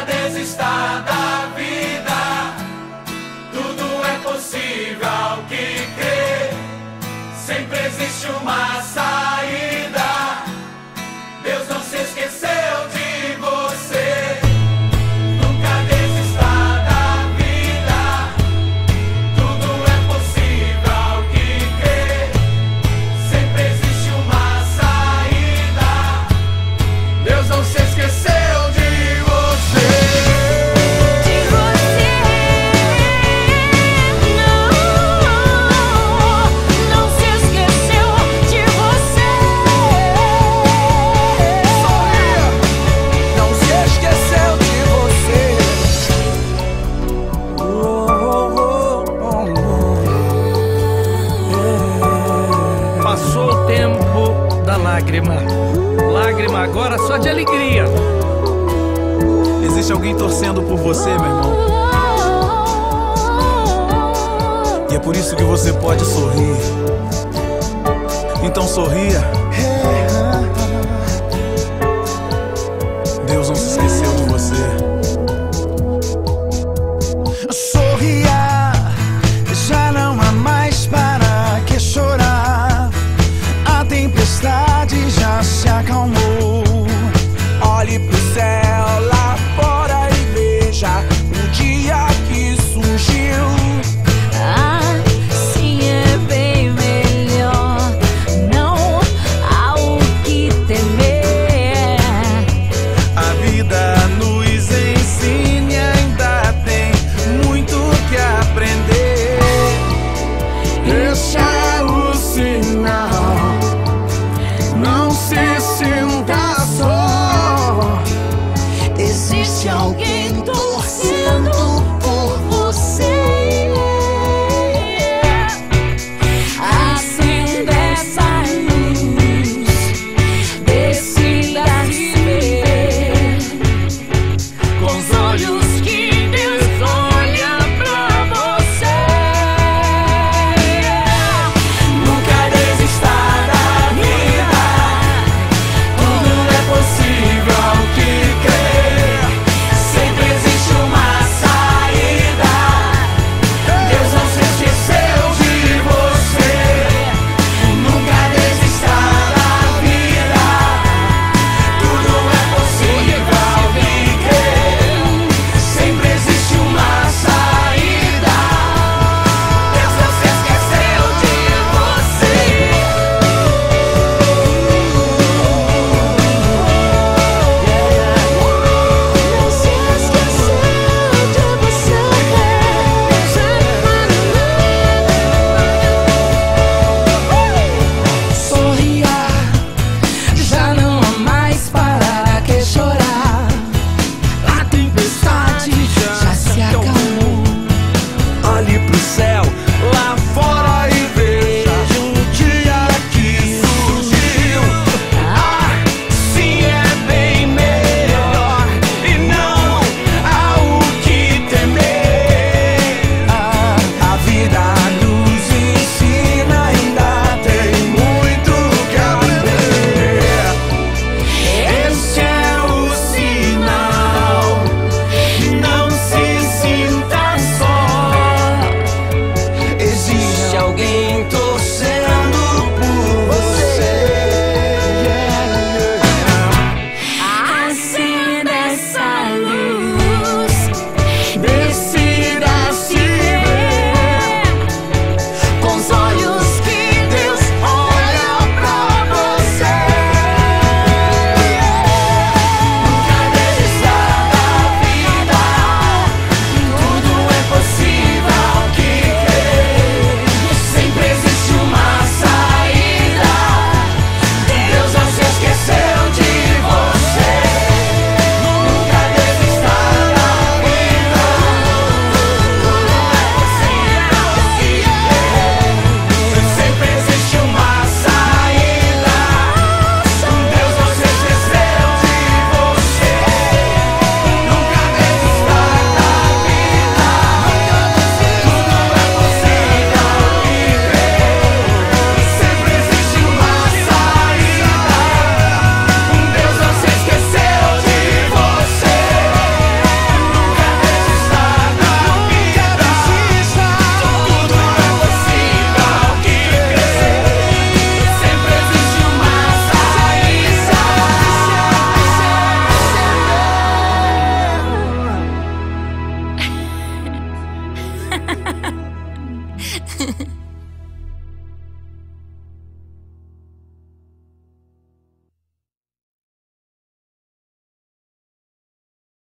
desista da vida, tudo é possível ao que crê. Sempre existe uma saída. Deus não se esqueceu de você. Nunca desista da vida, tudo é possível ao que crê. Sempre existe uma saída. Deus não se esqueceu de você. Passou o tempo da lágrima. Lágrima agora só de alegria. Existe alguém torcendo por você, meu irmão. E é por isso que você pode sorrir. Então sorria. Deus não se esqueceu de você. Sorria, já não há mais para que chorar. A tempestade já se acalmou. Olhe pro céu lá fora e veja o dia que surgiu. Assim é bem melhor, não há o que temer. A vida nos ensina e ainda tem muito que aprender. Esse é o sinal. Não se sinta só. Existe alguém